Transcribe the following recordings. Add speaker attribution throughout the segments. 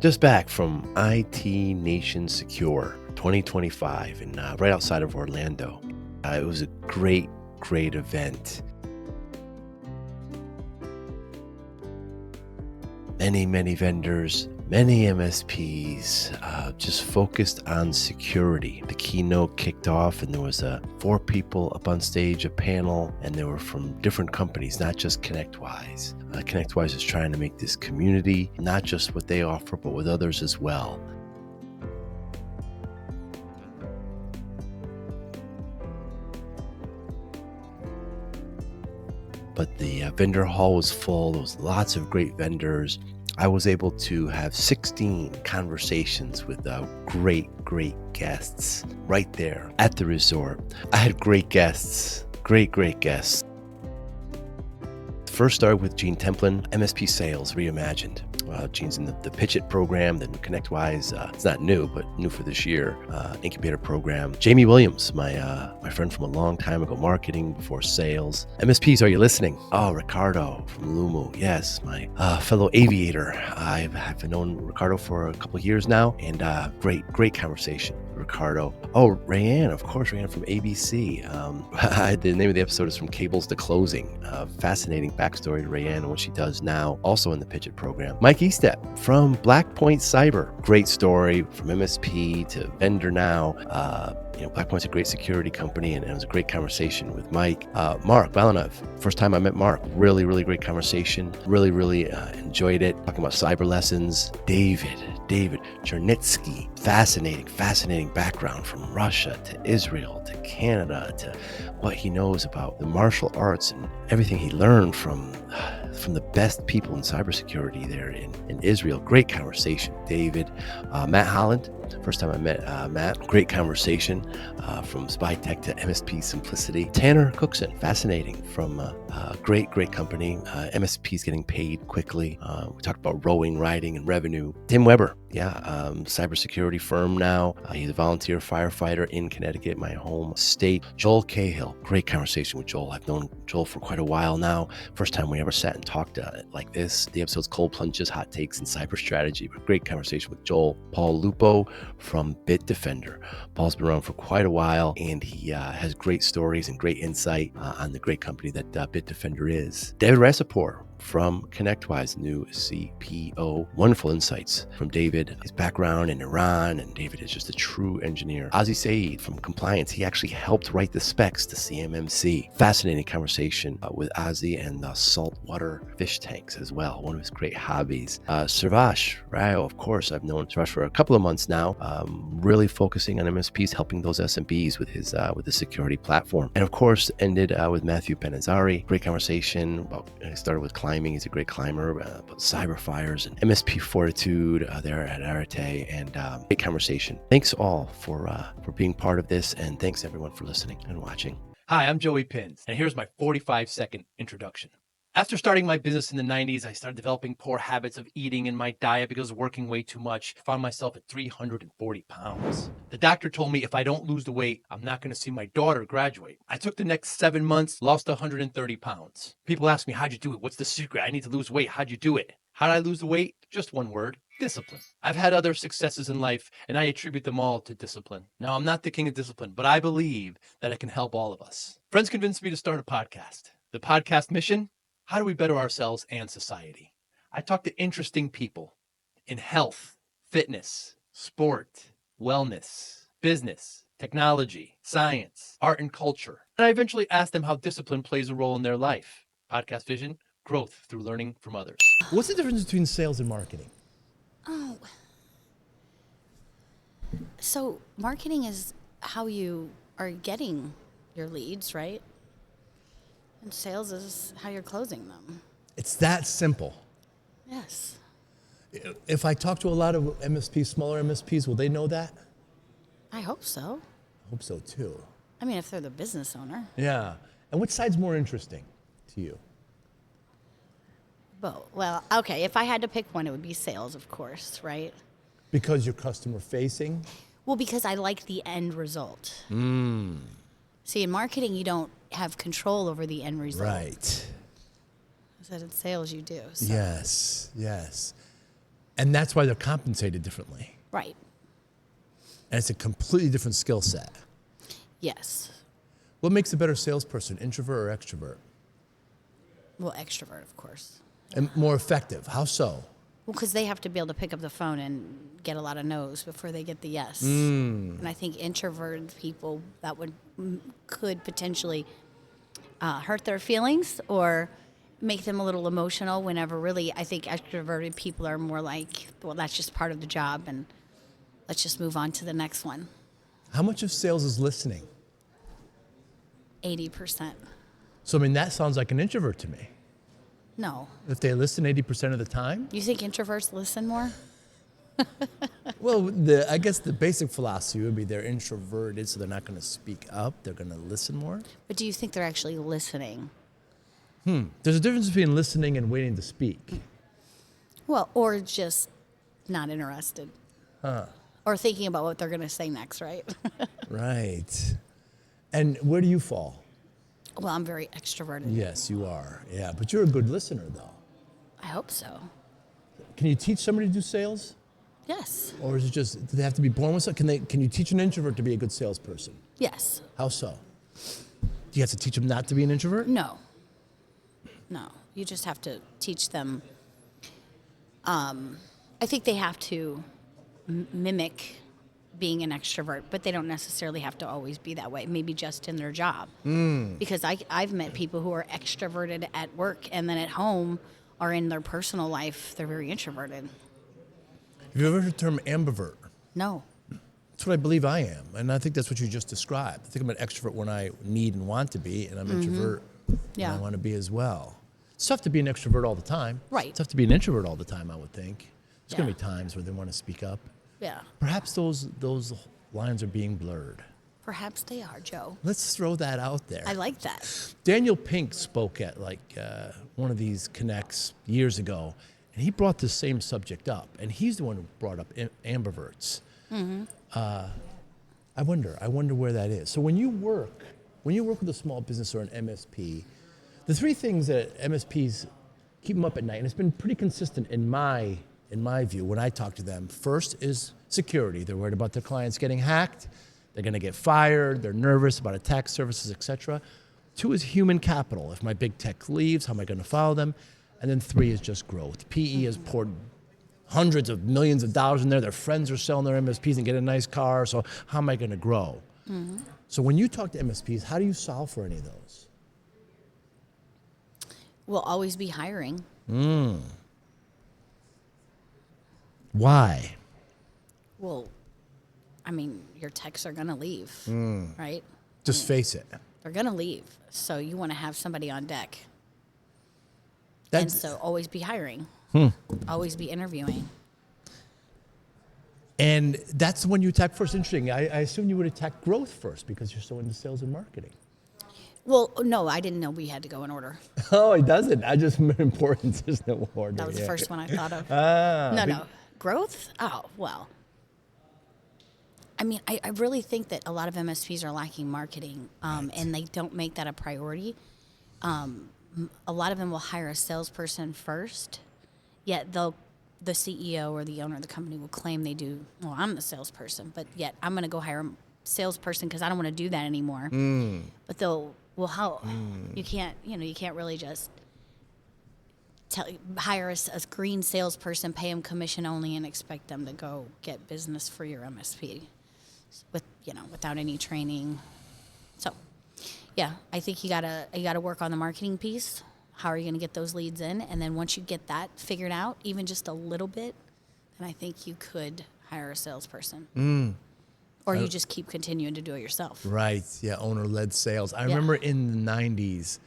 Speaker 1: Just back from IT Nation Secure 2025 and right outside of Orlando. It was a great event. Many vendors, many MSPs, just focused on security. The keynote kicked off and there was 4 people up on stage, a panel, and they were from different companies, not just ConnectWise. ConnectWise is trying to make this community, not just what they offer, but with others as well. But the vendor hall was full. There was lots of great vendors. I was able to have 16 conversations with great guests right there at the resort. I had great guests, great guests. First started with Gene Templin, MSP Sales Reimagined. Gene's in the Pitch It program, the new ConnectWise. It's not new, but new for this year. Incubator program. Jamie Williams, my friend from a long time ago, marketing before sales. MSPs, are you listening? Oh, Ricardo from Lumu. Yes, my fellow aviator. I've known Ricardo for a couple of years now, and great conversation. Ricardo. Oh, Rayanne, of course, Rayanne from ABC. The name of the episode is From Cables to Closing. Fascinating backstory to Rayanne and what she does now, also in the Pitch It program. Mike Estep from Blackpoint Cyber. Great story from MSP to vendor now. Blackpoint's a great security company, and it was a great conversation with Mike. Mark Balanov, first time I met Mark, really great conversation. Really enjoyed it. Talking about cyber lessons. David Chernitsky, fascinating background from Russia to Israel to Canada to what he knows about the martial arts and everything he learned from the best people in cybersecurity there in Israel. Great conversation. David, Matt Holland, first time I met Matt, great conversation from Spy Tech to MSP Simplicity. Tanner Cookson, fascinating from great company. MSPs getting paid quickly. We talked about rowing, riding, and revenue. Tim Weber, cybersecurity firm now. He's a volunteer firefighter in Connecticut, my home state. Joel Cahill, great conversation with Joel. I've known Joel for quite a while now. First time we ever sat and talked like this. The episode's Cold Plunges, Hot Takes, and Cyber Strategy. But great conversation with Joel. Paul Lupo from Bitdefender. Paul's been around for quite a while, and he has great stories and great insight on the great company that Bitdefender is. David Rasapor from ConnectWise, new CPO. Wonderful insights from David, his background in Iran, and David is just a true engineer. Ozzy Saeed from Compliance, he actually helped write the specs to CMMC. Fascinating conversation with Ozzy and the saltwater fish tanks as well, one of his great hobbies. Sarvash Rao, of course, I've known Sarvash for a couple of months now, really focusing on MSPs, helping those SMBs with his with the security platform. And of course, ended with Matthew Benazari. Great conversation about, started with climbing. He's a great climber, about cyber fires and MSP fortitude there at Arete, and great conversation. Thanks all for being part of this, and thanks everyone for listening and watching.
Speaker 2: Hi, I'm Joey Pinz, and here's my 45-second introduction. After starting my business in the 90s, I started developing poor habits of eating in my diet because of working way too much. I found myself at 340 pounds. The doctor told me if I don't lose the weight, I'm not going to see my daughter graduate. I took the next 7 months, lost 130 pounds. People ask me, how'd you do it? What's the secret? I need to lose weight. How'd you do it? How did I lose the weight? Just one word: discipline. I've had other successes in life, and I attribute them all to discipline. Now, I'm not the king of discipline, but I believe that it can help all of us. Friends convinced me to start a podcast. The podcast mission: how do we better ourselves and society? I talk to interesting people in health, fitness, sport, wellness, business, technology, science, art, and culture. And I eventually ask them how discipline plays a role in their life. Podcast vision: growth through learning from others.
Speaker 3: What's the difference between sales and marketing?
Speaker 4: Oh. So marketing is how you are getting your leads, right? And sales is how you're closing them.
Speaker 3: It's that simple.
Speaker 4: Yes.
Speaker 3: If I talk to a lot of MSPs, smaller MSPs, will they know that?
Speaker 4: I hope so.
Speaker 3: I hope so too.
Speaker 4: I mean, if they're the business owner.
Speaker 3: Yeah. And which side's more interesting to you?
Speaker 4: Well, okay, if I had to pick one, it would be sales, of course, right?
Speaker 3: Because you're customer facing?
Speaker 4: Well, because I like the end result. See, in marketing, you don't have control over the end result.
Speaker 3: Right.
Speaker 4: I said in sales, you do. So.
Speaker 3: Yes. And that's why they're compensated differently.
Speaker 4: Right.
Speaker 3: And it's a completely different skill set.
Speaker 4: Yes.
Speaker 3: What makes a better salesperson, introvert or extrovert?
Speaker 4: Well, extrovert, of course.
Speaker 3: And more effective. How so?
Speaker 4: Well, because they have to be able to pick up the phone and get a lot of no's before they get the yes. And I think introverted people could potentially hurt their feelings or make them a little emotional. Whenever really, I think extroverted people are more like, well, that's just part of the job, and let's just move on to the next one.
Speaker 3: How much of sales is listening?
Speaker 4: 80%.
Speaker 3: So, I mean, that sounds like an introvert to me.
Speaker 4: No.
Speaker 3: If they listen 80% of the time?
Speaker 4: You think introverts listen more?
Speaker 3: Well, I guess the basic philosophy would be they're introverted, so they're not going to speak up. They're going to listen more.
Speaker 4: But do you think they're actually listening?
Speaker 3: There's a difference between listening and waiting to speak.
Speaker 4: Well, or just not interested. Or thinking about what they're going to say next, right?
Speaker 3: Right. And where do you fall?
Speaker 4: Well, I'm very extroverted.
Speaker 3: Yes, you are. Yeah, but you're a good listener, though.
Speaker 4: I hope so.
Speaker 3: Can you teach somebody to do sales?
Speaker 4: Yes.
Speaker 3: Or is it just, do they have to be born with something? Can you teach an introvert to be a good salesperson?
Speaker 4: Yes.
Speaker 3: How so? Do you have to teach them not to be an introvert?
Speaker 4: No. No. You just have to teach them. I think they have to mimic being an extrovert, but they don't necessarily have to always be that way. Maybe just in their job. Because I've met people who are extroverted at work and then at home or in their personal life, they're very introverted.
Speaker 3: Have you ever heard the term ambivert?
Speaker 4: No.
Speaker 3: That's what I believe I am. And I think that's what you just described. I think I'm an extrovert when I need and want to be, and I'm an introvert when I want to be as well. It's tough to be an extrovert all the time.
Speaker 4: Right.
Speaker 3: It's tough to be an introvert all the time, I would think. There's going
Speaker 4: Yeah.
Speaker 3: to be times where they want to speak up.
Speaker 4: Yeah.
Speaker 3: Perhaps those lines are being blurred.
Speaker 4: Perhaps they are, Joe.
Speaker 3: Let's throw that out there.
Speaker 4: I like that.
Speaker 3: Daniel Pink spoke at one of these connects years ago, and he brought the same subject up, and he's the one who brought up ambiverts. I wonder where that is. So when you work with a small business or an MSP, the three things that MSPs keep them up at night, and it's been pretty consistent in my view when I talk to them. First is security. They're worried about their clients getting hacked. They're going to get fired. They're nervous about attack services, etc. 2 is human capital. If my big tech leaves, how am I going to follow them? And then 3 is just growth. PE has poured hundreds of millions of dollars in there. Their friends are selling their MSPs and get a nice car. So how am I going to grow? So when you talk to MSPs, how do you solve for any of those?
Speaker 4: We'll always be hiring.
Speaker 3: Why?
Speaker 4: Well, I mean, your techs are going to leave, right?
Speaker 3: Just face it.
Speaker 4: They're going to leave. So you want to have somebody on deck.
Speaker 3: That's,
Speaker 4: And so always be hiring. Always be interviewing.
Speaker 3: and that's when you attack first. Interesting. I assume you would attack growth first because you're so into sales and marketing.
Speaker 4: Well, no, I didn't know we had to go in order.
Speaker 3: Oh, it doesn't. I just meant importance is no order.
Speaker 4: That was the first one I thought of.
Speaker 3: Ah,
Speaker 4: No. Growth? Oh, well. I mean, I really think that a lot of MSPs are lacking marketing, and they don't make that a priority. A lot of them will hire a salesperson first, yet the CEO or the owner of the company will claim they do, well, I'm the salesperson, but yet I'm going to go hire a salesperson because I don't want to do that anymore. But how? You can't really just hire a green salesperson, pay them commission only, and expect them to go get business for your MSP without any training. So, yeah, I think you gotta work on the marketing piece. How are you going to get those leads in? And then once you get that figured out, even just a little bit, then I think you could hire a salesperson. Or you just keep continuing to do it yourself.
Speaker 3: Right. Yeah. Owner-led sales. I remember in the 90s,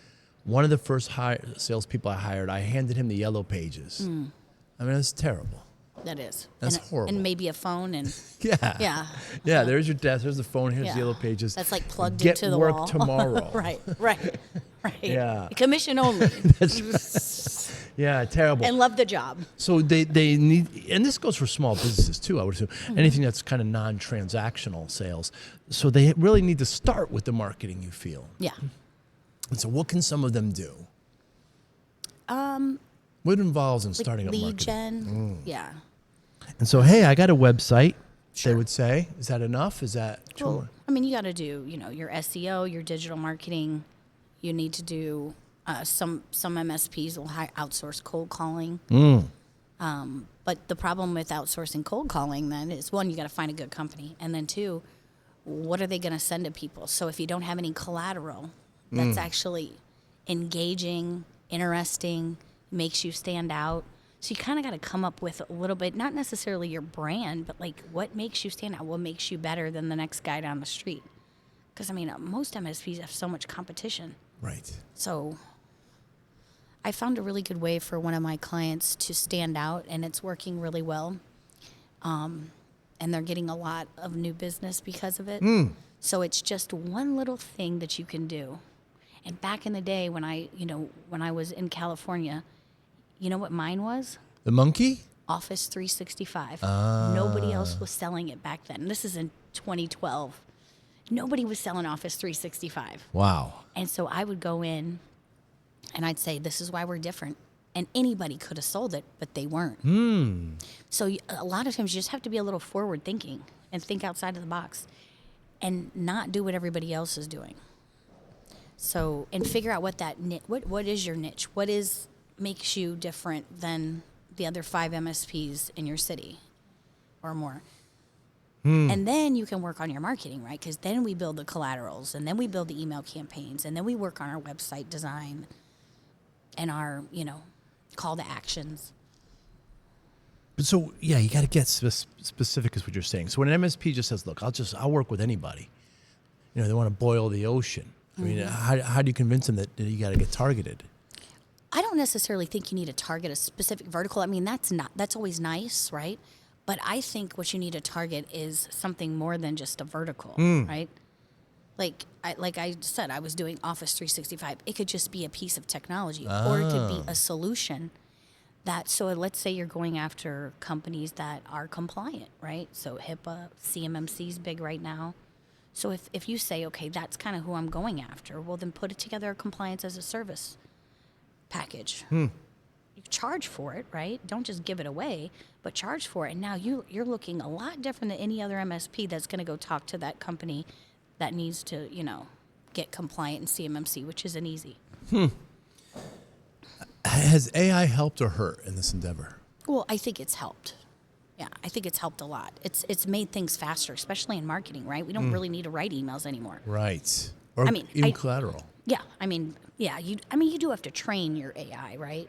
Speaker 3: one of the first salespeople I hired, I handed him the yellow pages. I mean, it's terrible.
Speaker 4: That is.
Speaker 3: That's horrible.
Speaker 4: And maybe a phone and
Speaker 3: Yeah. Yeah. There's your desk. There's the phone. Here's the yellow pages.
Speaker 4: That's like plugged
Speaker 3: Get
Speaker 4: into the
Speaker 3: work
Speaker 4: wall.
Speaker 3: tomorrow.
Speaker 4: Right.
Speaker 3: Yeah.
Speaker 4: Commission only.
Speaker 3: Yeah. Terrible.
Speaker 4: And love the job.
Speaker 3: So they need, and this goes for small businesses too, I would assume, anything that's kind of non-transactional sales. So they really need to start with the marketing, you feel.
Speaker 4: Yeah.
Speaker 3: And so what can some of them do? What involves in
Speaker 4: Like
Speaker 3: starting up
Speaker 4: lead
Speaker 3: marketing?
Speaker 4: gen. Yeah.
Speaker 3: And so, hey, I got a website, they would say. Is that enough? Is that too
Speaker 4: Well,
Speaker 3: much?
Speaker 4: I mean, you got to do, your SEO, your digital marketing. You need to do some MSPs will outsource cold calling. But the problem with outsourcing cold calling then is, one, you got to find a good company, and then two, what are they going to send to people? So if you don't have any collateral that's actually engaging, interesting, makes you stand out. So you kind of got to come up with a little bit, not necessarily your brand, but like what makes you stand out, what makes you better than the next guy down the street. Because, I mean, most MSPs have so much competition.
Speaker 3: Right.
Speaker 4: So I found a really good way for one of my clients to stand out, and it's working really well. And they're getting a lot of new business because of it. So it's just one little thing that you can do. And back in the day when I was in California, you know what mine was?
Speaker 3: The monkey?
Speaker 4: Office 365. Nobody else was selling it back then. This is in 2012. Nobody was selling Office 365.
Speaker 3: Wow.
Speaker 4: And so I would go in and I'd say, this is why we're different. And anybody could have sold it, but they weren't. So a lot of times you just have to be a little forward thinking and think outside of the box and not do what everybody else is doing. So, and figure out what that what is your niche? What makes you different than the other 5 MSPs in your city or more? And then you can work on your marketing, right? Because then we build the collaterals, and then we build the email campaigns, and then we work on our website design and our, call to actions.
Speaker 3: But so, yeah, you got to get specific is what you're saying. So when an MSP just says, look, I'll work with anybody. They want to boil the ocean. I mean, how do you convince them that you got to get targeted?
Speaker 4: I don't necessarily think you need to target a specific vertical. I mean, that's always nice, right? But I think what you need to target is something more than just a vertical, right? Like I said, I was doing Office 365. It could just be a piece of technology, or it could be a solution. So let's say you're going after companies that are compliant, right? So HIPAA, CMMC is big right now. So if you say, okay, that's kind of who I'm going after, well, then put it together a compliance as a service package. You charge for it, right? Don't just give it away, but charge for it. And now you're looking a lot different than any other MSP that's going to go talk to that company that needs to, get compliant in CMMC, which isn't easy.
Speaker 3: Has AI helped or hurt in this endeavor?
Speaker 4: Well, I think it's helped. Yeah, I think it's helped a lot. It's made things faster, especially in marketing, right? We don't really need to write emails anymore.
Speaker 3: Right. Or even collateral.
Speaker 4: Yeah, you do have to train your AI, right?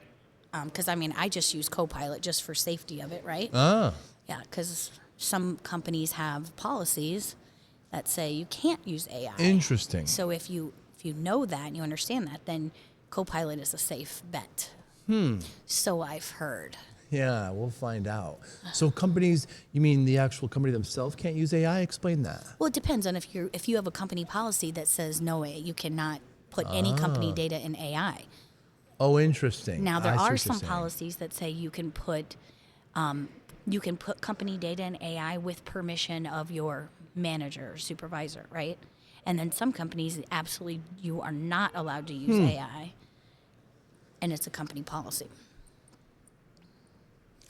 Speaker 4: Because, I just use Copilot just for safety of it, right? Yeah, because some companies have policies that say you can't use AI.
Speaker 3: Interesting.
Speaker 4: So if you know that and you understand that, then Copilot is a safe bet. So I've heard.
Speaker 3: Yeah, we'll find out. So companies, you mean the actual company themselves can't use AI? Explain that.
Speaker 4: Well, it depends on if you have a company policy that says no way, you cannot put any company data in AI.
Speaker 3: Oh, interesting.
Speaker 4: Now there
Speaker 3: I see
Speaker 4: are
Speaker 3: what you're
Speaker 4: some
Speaker 3: saying.
Speaker 4: policies that say you can put company data in AI with permission of your manager or supervisor, right? And then some companies absolutely you are not allowed to use AI, and it's a company policy.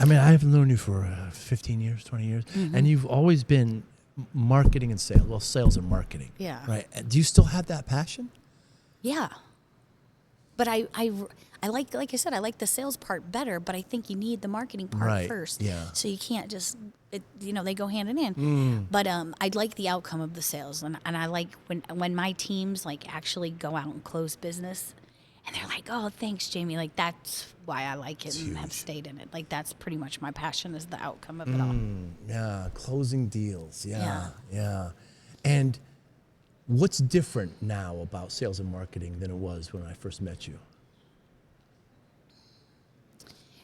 Speaker 3: I've known you for 15 years, 20 years, and you've always been marketing and sales. Well, sales and marketing.
Speaker 4: Yeah.
Speaker 3: Right. Do you still have that passion?
Speaker 4: Yeah. But I like I said, I like the sales part better, but I think you need the marketing part first.
Speaker 3: Yeah.
Speaker 4: So you can't just, they go hand in hand. But I like the outcome of the sales, and I like when my teams actually go out and close business, and they're like, oh, thanks, Jamie. That's why I like it and have stayed in it. That's pretty much my passion is the outcome of it all.
Speaker 3: Yeah, closing deals. Yeah. And what's different now about sales and marketing than it was when I first met you?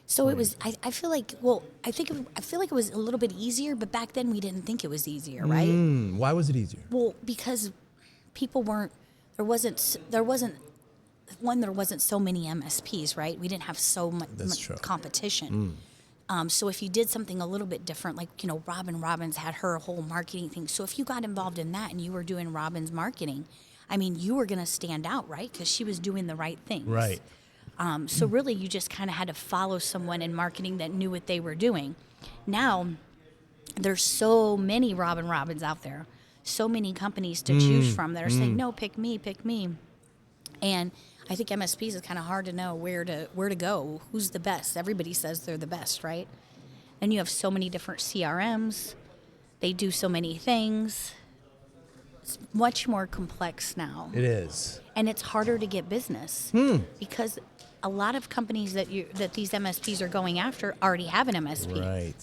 Speaker 4: So it was. I feel like. Well, I feel like it was a little bit easier, but back then we didn't think it was easier, right?
Speaker 3: Why was it easier?
Speaker 4: Well, because people weren't. There wasn't so many MSPs, right? We didn't have so much competition. So if you did something a little bit different, Robin Robbins had her whole marketing thing. So if you got involved in that and you were doing Robin's marketing, you were going to stand out, right? Because she was doing the right things.
Speaker 3: Right.
Speaker 4: So really you just kind of had to follow someone in marketing that knew what they were doing. Now, there's so many Robin Robins out there, so many companies to choose from that are saying, no, pick me. And I think MSPs is kind of hard to know where to go, who's the best. Everybody says they're the best, right? And you have so many different CRMs. They do so many things. It's much more complex now.
Speaker 3: It is.
Speaker 4: And it's harder to get business because a lot of companies that these MSPs are going after already have an MSP.
Speaker 3: Right.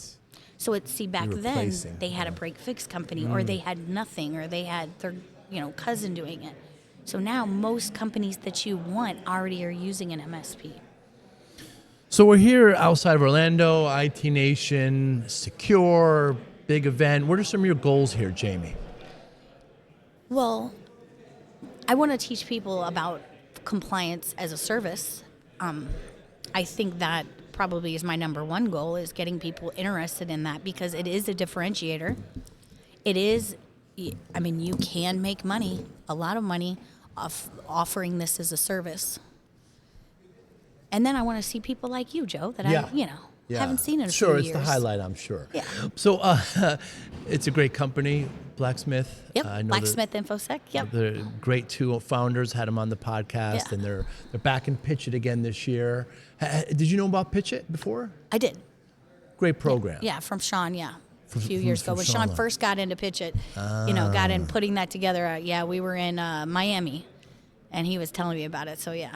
Speaker 4: So back then
Speaker 3: replacing,
Speaker 4: they had a break fix company, or they had nothing, or they had their cousin doing it. So now most companies that you want already are using an MSP.
Speaker 3: So we're here outside of Orlando, IT Nation, secure, big event. What are some of your goals here, Jamie?
Speaker 4: Well, I want to teach people about compliance as a service. I think that probably is my number one goal, is getting people interested in that, because it is a differentiator. It is, I mean, you can make money, a lot of money, off offering this as a service. And then I want to see people like you, Joe, that I haven't seen in a few years.
Speaker 3: Sure, it's the highlight, I'm sure.
Speaker 4: Yeah.
Speaker 3: So it's a great company, Blacksmith.
Speaker 4: Yep,
Speaker 3: I know
Speaker 4: Blacksmith InfoSec, yep.
Speaker 3: They're great two founders, had them on the podcast,
Speaker 4: Yeah.
Speaker 3: and they're back in Pitch It again this year. Did you know about Pitch It before?
Speaker 4: I did.
Speaker 3: Great program.
Speaker 4: Yeah, from Sean, a few
Speaker 3: from-
Speaker 4: years ago.
Speaker 3: from
Speaker 4: When Sean
Speaker 3: Sean.
Speaker 4: first got into Pitch It, got in putting that together, we were in Miami, and he was telling me about it, so yeah.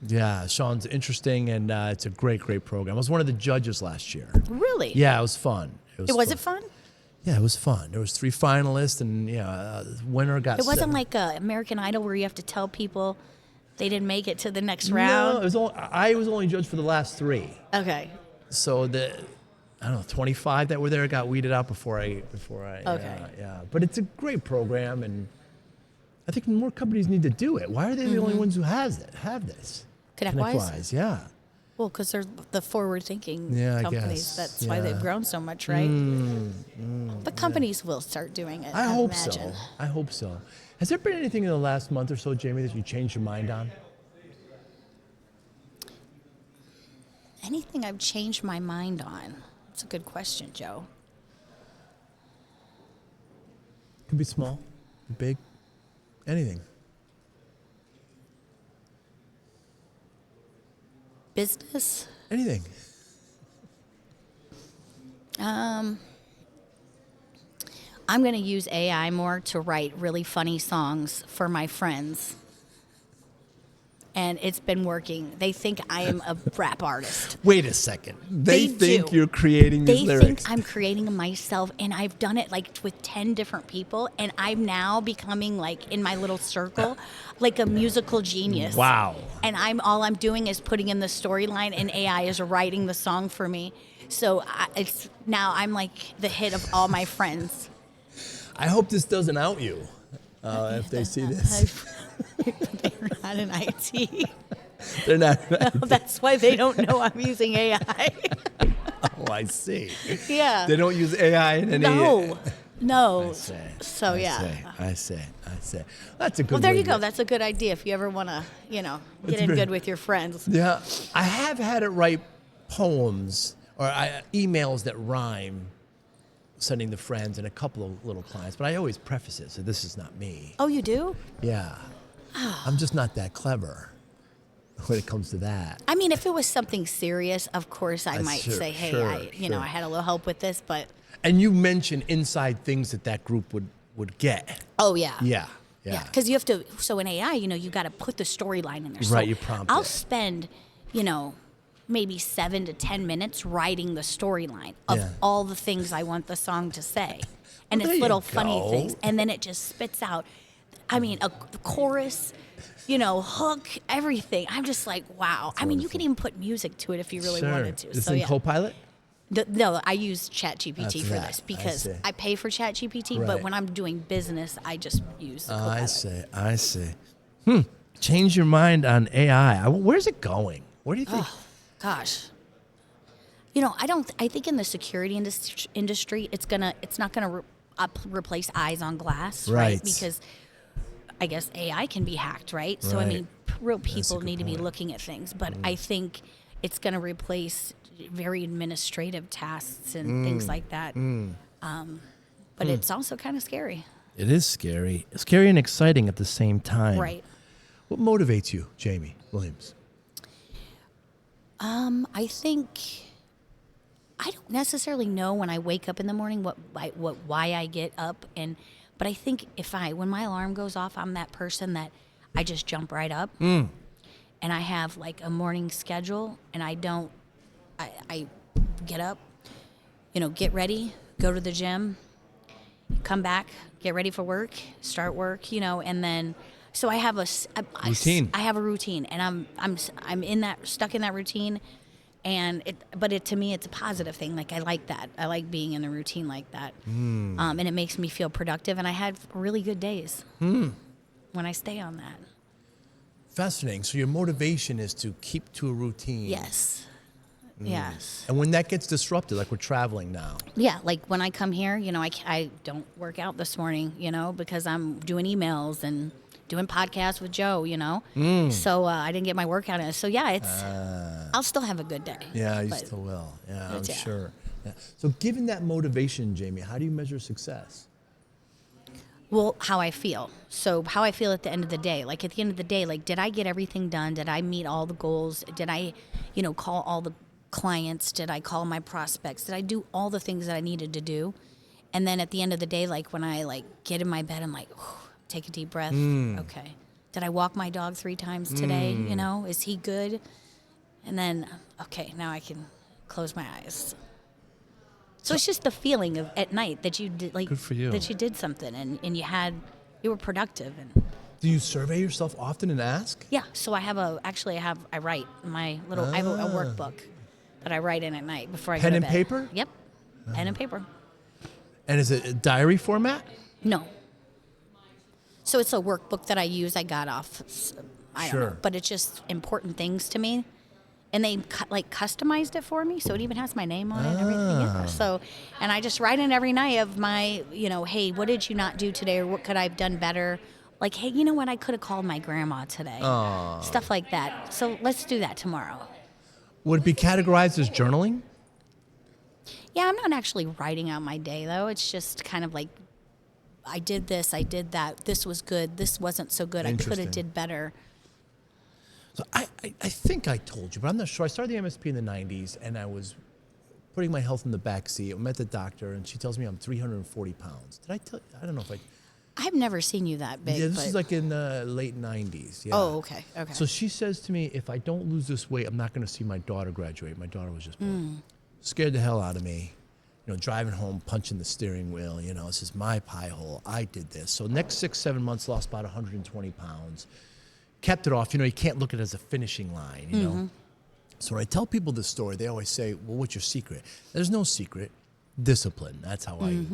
Speaker 3: Yeah, Sean's interesting, and it's a great program. I was one of the judges last year.
Speaker 4: Really?
Speaker 3: Yeah, it was fun.
Speaker 4: Was it fun?
Speaker 3: Yeah, it was fun. There was 3 finalists, and the winner got.
Speaker 4: It wasn't
Speaker 3: 7.
Speaker 4: like American Idol where you have to tell people they didn't make it to the next
Speaker 3: No,
Speaker 4: round.
Speaker 3: it was I was only judged for the last 3.
Speaker 4: Okay.
Speaker 3: So 25 that were there got weeded out before I.
Speaker 4: Okay.
Speaker 3: Yeah, but it's a great program, and I think more companies need to do it. Why are they the only ones who have this?
Speaker 4: ConnectWise?
Speaker 3: Yeah.
Speaker 4: Well, because they're the forward-thinking
Speaker 3: Yeah, I
Speaker 4: companies.
Speaker 3: guess.
Speaker 4: That's why they've grown so much, right? But companies will start doing it.
Speaker 3: I hope
Speaker 4: imagine.
Speaker 3: so. I hope so. Has there been anything in the last month or so, Jamie, that you changed your mind on?
Speaker 4: Anything I've changed my mind on? That's a good question, Joe.
Speaker 3: Could be small, big, anything.
Speaker 4: Business?
Speaker 3: Anything.
Speaker 4: I'm going to use AI more to write really funny songs for my friends. And it's been working. They think I am a rap artist.
Speaker 3: Wait a second. They think
Speaker 4: do.
Speaker 3: you're creating these
Speaker 4: They
Speaker 3: lyrics.
Speaker 4: think I'm creating them myself, and I've done it like with 10 different people, and I'm now becoming, like, in my little circle, like a musical genius.
Speaker 3: Wow.
Speaker 4: And all I'm doing is putting in the storyline, and AI is writing the song for me. So now I'm like the hit of all my friends.
Speaker 3: I hope this doesn't out you if they see this.
Speaker 4: They're not in IT.
Speaker 3: They're not.
Speaker 4: That's why they don't know I'm using AI.
Speaker 3: Oh, I see.
Speaker 4: Yeah.
Speaker 3: They don't use AI in any.
Speaker 4: No.
Speaker 3: I see.
Speaker 4: So
Speaker 3: I see. That's a good.
Speaker 4: Well, there
Speaker 3: way
Speaker 4: you go.
Speaker 3: to-
Speaker 4: That's a good idea if you ever want to, get in
Speaker 3: great.
Speaker 4: good with your friends.
Speaker 3: Yeah, I have had it write poems or emails that rhyme, sending to friends and a couple of little clients. But I always preface it, so this is not me.
Speaker 4: Oh, you do?
Speaker 3: Yeah, I'm just not that clever when it comes to that.
Speaker 4: I mean, if it was something serious, of course I might
Speaker 3: Sure,
Speaker 4: say, hey,
Speaker 3: sure,
Speaker 4: I had a little help with this, but
Speaker 3: And you mentioned inside things that group would get.
Speaker 4: oh yeah.
Speaker 3: Yeah.
Speaker 4: Because you have to, so in AI, you got to put the storyline in there. So
Speaker 3: Right, you prompt
Speaker 4: I'll
Speaker 3: it.
Speaker 4: spend, maybe 7 to 10 minutes writing the storyline of
Speaker 3: Yeah.
Speaker 4: all the things I want the song to say. And
Speaker 3: Well,
Speaker 4: it's
Speaker 3: there
Speaker 4: little
Speaker 3: you
Speaker 4: funny
Speaker 3: go.
Speaker 4: things. And then it just spits out, a chorus, hook, everything. I'm just like, wow. I mean, you can even put music to it if you really
Speaker 3: Sure.
Speaker 4: wanted to.
Speaker 3: This
Speaker 4: So
Speaker 3: in
Speaker 4: yeah.
Speaker 3: Copilot?
Speaker 4: No, I use ChatGPT for
Speaker 3: That's
Speaker 4: this
Speaker 3: that. I
Speaker 4: because
Speaker 3: see.
Speaker 4: I pay for ChatGPT, but
Speaker 3: Right.
Speaker 4: when I'm doing business, I just use the Copilot.
Speaker 3: I see. Change your mind on AI. Where's it going? Where do you think?
Speaker 4: Gosh. I think in the security industry, it's not gonna replace eyes on glass, right?
Speaker 3: Right.
Speaker 4: Because I guess AI can be hacked, right? So I
Speaker 3: Right.
Speaker 4: mean, real people
Speaker 3: good
Speaker 4: need to be
Speaker 3: point.
Speaker 4: looking at things, but I think it's gonna replace very administrative tasks and things like that. But it's also kind of scary.
Speaker 3: It is scary. Scary and exciting at the same time.
Speaker 4: Right.
Speaker 3: What motivates you, Jamie Williams?
Speaker 4: I think I don't necessarily know when I wake up in the morning why I get up, but I think when my alarm goes off, I'm that person that I just jump right up, and I have like a morning schedule, and I get up, get ready, go to the gym, come back, get ready for work, start work, and then. So I have
Speaker 3: routine.
Speaker 4: I have a routine, and I'm stuck in that routine, but to me it's a positive thing. Like I like that. I like being in a routine like that, and it makes me feel productive. And I had really good days when I stay on that.
Speaker 3: Fascinating. So your motivation is to keep to a routine.
Speaker 4: Yes. Yes.
Speaker 3: And when that gets disrupted, like we're traveling now.
Speaker 4: Yeah, like when I come here, I don't work out this morning, because I'm doing emails and doing podcasts with Joe, So I didn't get my workout in. So yeah, I'll still have a good day.
Speaker 3: Yeah, you still will. Yeah, I'm sure. Yeah. So given that motivation, Jamie, how do you measure success?
Speaker 4: Well, how I feel. So how I feel at the end of the day. Like at the end of the day, like did I get everything done? Did I meet all the goals? Did I, call all the clients? Did I call my prospects? Did I do all the things that I needed to do? And then at the end of the day, like when I get in my bed, I'm like, take a deep breath. Okay. Did I walk my dog 3 times today? Is he good? And then, okay, now I can close my eyes. So it's just the feeling of at night that you did,
Speaker 3: Good for you.
Speaker 4: that you did something and you were productive. And
Speaker 3: do you survey yourself often and ask?
Speaker 4: yeah, so I write my little, I have a workbook that I write in at night before I
Speaker 3: Pen
Speaker 4: go to
Speaker 3: and
Speaker 4: bed.
Speaker 3: paper?
Speaker 4: Yep, pen and paper.
Speaker 3: And is it a diary format?
Speaker 4: No. So it's a workbook that I use. I got off, I don't know, but it's just important things to me. And they customized it for me, so it even has my name on it and everything. Yeah. So, and I just write in every night of my, hey, what did you not do today, or what could I have done better? Like, hey, you know what, I could have called my grandma today. Stuff like that. So let's do that tomorrow.
Speaker 3: Would it be categorized as journaling?
Speaker 4: Yeah, I'm not actually writing out my day, though. It's just kind of like, I did this, I did that. This was good. This wasn't so good. I could have did better.
Speaker 3: So I think I told you, but I'm not sure. I started the MSP in the 90s, and I was putting my health in the back seat. I met the doctor, and she tells me I'm 340 pounds. Did I tell you? I don't know if I...
Speaker 4: I've never seen you that big.
Speaker 3: Yeah, this is like in the late 90s. Yeah.
Speaker 4: Oh, okay.
Speaker 3: So she says to me, if I don't lose this weight, I'm not going to see my daughter graduate. My daughter was just born. Scared the hell out of me. Driving home, punching the steering wheel, this is my pie hole. I did this. So next 6-7 months, lost about 120 pounds. Kept it off. You can't look at it as a finishing line, know. So when I tell people this story, they always say, well, what's your secret? There's no secret. Discipline. That's how I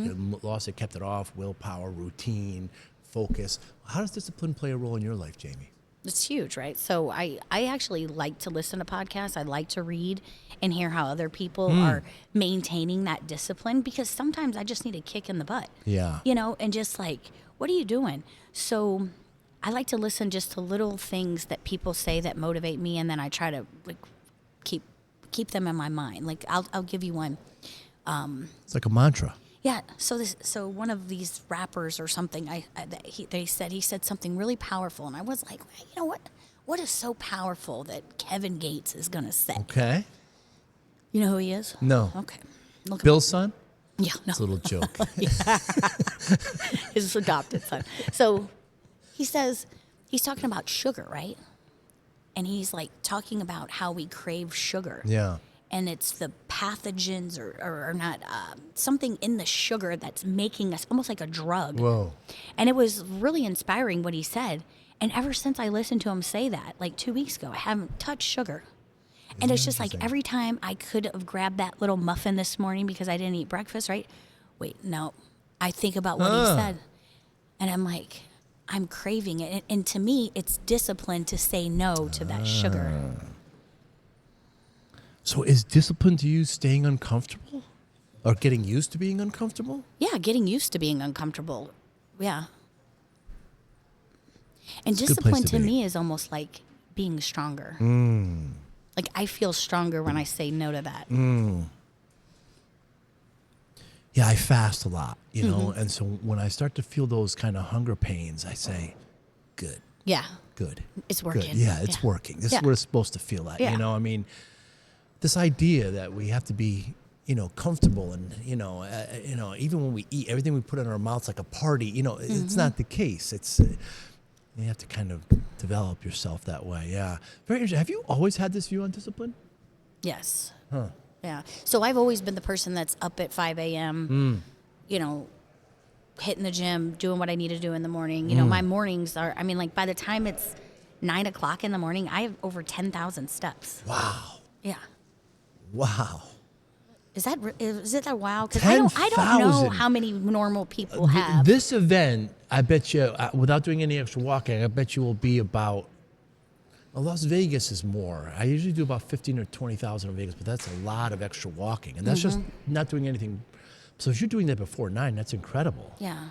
Speaker 3: lost it, kept it off. Willpower, routine, focus. How does discipline play a role in your life, Jamie?
Speaker 4: It's huge, right? So I actually like to listen to podcasts. I like to read and hear how other people are maintaining that discipline, because sometimes I just need a kick in the butt.
Speaker 3: Yeah.
Speaker 4: And just like, what are you doing? So I like to listen just to little things that people say that motivate me, and then I try to keep them in my mind. Like I'll give you one.
Speaker 3: It's like a mantra.
Speaker 4: Yeah. So one of these rappers or something, he said something really powerful, and I was like, you know what? What is so powerful that Kevin Gates is gonna say?
Speaker 3: Okay.
Speaker 4: You know who he is?
Speaker 3: No.
Speaker 4: Okay. Look
Speaker 3: Bill's son?
Speaker 4: Yeah. No.
Speaker 3: It's a little joke.
Speaker 4: His adopted son. So he's talking about sugar, right? And he's like talking about how we crave sugar.
Speaker 3: Yeah.
Speaker 4: And it's the pathogens or not, something in the sugar that's making us almost like a drug.
Speaker 3: Whoa.
Speaker 4: And it was really inspiring what he said. And ever since I listened to him say that, like 2 weeks ago, I haven't touched sugar. And it's just like every time I could have grabbed that little muffin this morning because I didn't eat breakfast, right? Wait, no. I think about what he said. And I'm like, I'm craving it. And to me, it's discipline to say no to that sugar.
Speaker 3: So is discipline to you staying uncomfortable? Or getting used to being uncomfortable?
Speaker 4: Yeah, getting used to being uncomfortable. Yeah. And
Speaker 3: It's a good place
Speaker 4: discipline
Speaker 3: to
Speaker 4: to
Speaker 3: be.
Speaker 4: me is almost like being stronger. Like Like, I feel stronger when I say no to that.
Speaker 3: Yeah, I fast a lot, you know, and so when I start to feel those kind of hunger pains, I say, good,
Speaker 4: Yeah.
Speaker 3: good.
Speaker 4: It's
Speaker 3: Good.
Speaker 4: working.
Speaker 3: Yeah, it's working. This is what it's supposed to feel like,
Speaker 4: Yeah.
Speaker 3: you know? I mean, this idea that we have to be, you know, comfortable and, even when we eat, everything we put in our mouths like a party, you know, it's not the case. It's, you have to kind of develop yourself that way. Yeah. Very interesting. Have you always had this view on discipline?
Speaker 4: Yes.
Speaker 3: Huh.
Speaker 4: Yeah. So I've always been the person that's up at 5 a.m., you know, hitting the gym, doing what I need to do in the morning. You know, my mornings are, I mean, like by the time it's 9 o'clock in the morning, I have over 10,000 steps.
Speaker 3: Wow.
Speaker 4: Yeah.
Speaker 3: Wow.
Speaker 4: Is it that wow? Because I don't know
Speaker 3: 10,000.
Speaker 4: how many normal people have.
Speaker 3: This event, I bet you, without doing any extra walking, I bet you will be about, well, Las Vegas is more. I usually do about 15 or 20,000 in Vegas, but that's a lot of extra walking. And that's just not doing anything. So if you're doing that before 9, that's incredible.
Speaker 4: Yeah.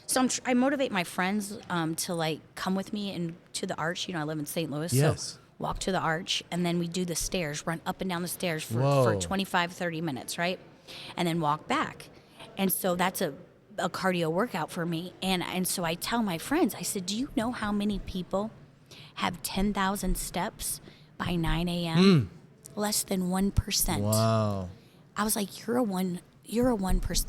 Speaker 4: So I motivate my friends to like come with me and to the Arch. You know, I live in St. Louis.
Speaker 3: Yes.
Speaker 4: So walk to the Arch, and then we do the stairs, run up and down the stairs for
Speaker 3: Whoa.
Speaker 4: 25, 30 minutes, right? And then walk back. And so that's a cardio workout for me. And so I tell my friends, I said, do you know how many people have 10,000 steps by 9 a.m.? Less than 1%.
Speaker 3: Wow.
Speaker 4: I was like, you're a 1%.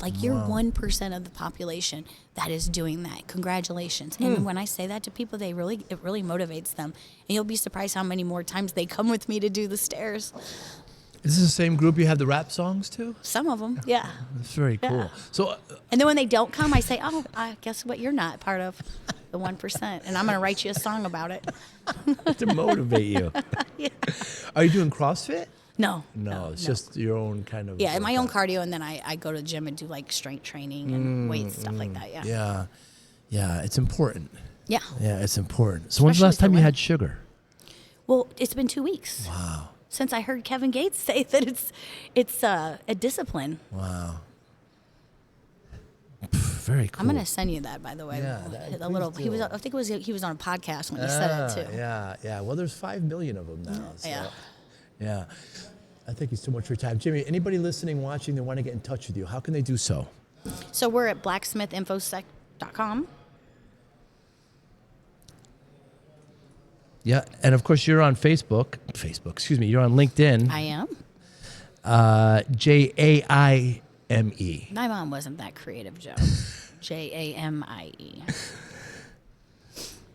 Speaker 4: Like, you're 1% of the population that is doing that. Congratulations. And when I say that to people, it really motivates them. And you'll be surprised how many more times they come with me to do the stairs.
Speaker 3: Is this the same group you have the rap songs to?
Speaker 4: Some of them, yeah.
Speaker 3: That's very cool.
Speaker 4: Yeah.
Speaker 3: So,
Speaker 4: And then when they don't come, I say, oh, guess what? You're not part of the 1%. And I'm going to write you a song about it.
Speaker 3: to motivate you.
Speaker 4: Yeah.
Speaker 3: Are you doing CrossFit?
Speaker 4: No.
Speaker 3: No, it's just your own kind of.
Speaker 4: Yeah, and my own cardio, and then I go to the gym and do like strength training and weights, stuff like that. Yeah.
Speaker 3: Yeah. Yeah, it's important.
Speaker 4: Yeah.
Speaker 3: Yeah, it's important. So when's the
Speaker 4: Especially
Speaker 3: last
Speaker 4: for
Speaker 3: time you
Speaker 4: women.
Speaker 3: had sugar?
Speaker 4: Well, it's been 2 weeks.
Speaker 3: Wow.
Speaker 4: Since I heard Kevin Gates say that it's a discipline.
Speaker 3: Wow. Very cool.
Speaker 4: I'm gonna send you that, by the way.
Speaker 3: Yeah,
Speaker 4: a
Speaker 3: please
Speaker 4: little.
Speaker 3: do.
Speaker 4: He was on a podcast when he said it too.
Speaker 3: Yeah. Well, there's 5 million of them now. So.
Speaker 4: Yeah.
Speaker 3: Yeah. I thank you so much for your time. Jimmy, anybody listening, watching, that want to get in touch with you, how can they do so?
Speaker 4: So we're at blacksmithinfosec.com.
Speaker 3: Yeah. And of course, you're on Facebook. You're on LinkedIn.
Speaker 4: I am.
Speaker 3: Jaime.
Speaker 4: My mom wasn't that creative, Joe. Jamie.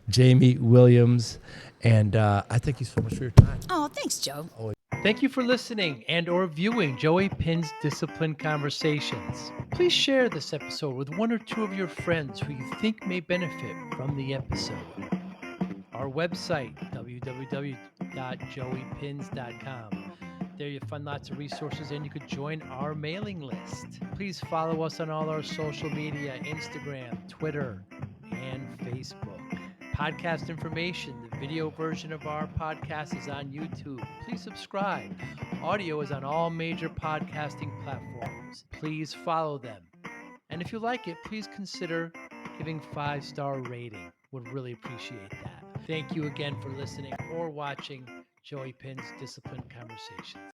Speaker 3: Jamie Williams. And I thank you so much for your time.
Speaker 4: Oh, thanks, Joe.
Speaker 2: Thank you for listening and or viewing Joey Pinz Discipline Conversations. Please share this episode with one or two of your friends who you think may benefit from the episode. Our website, www.joeypins.com. There you'll find lots of resources and you could join our mailing list. Please follow us on all our social media, Instagram, Twitter, and Facebook. Podcast information, the video version of our podcast is on YouTube. Please subscribe. Audio is on all major podcasting platforms. Please follow them. And if you like it, please consider giving 5-star rating. Would really appreciate that. Thank you again for listening or watching Joey Pinz Discipline Conversations.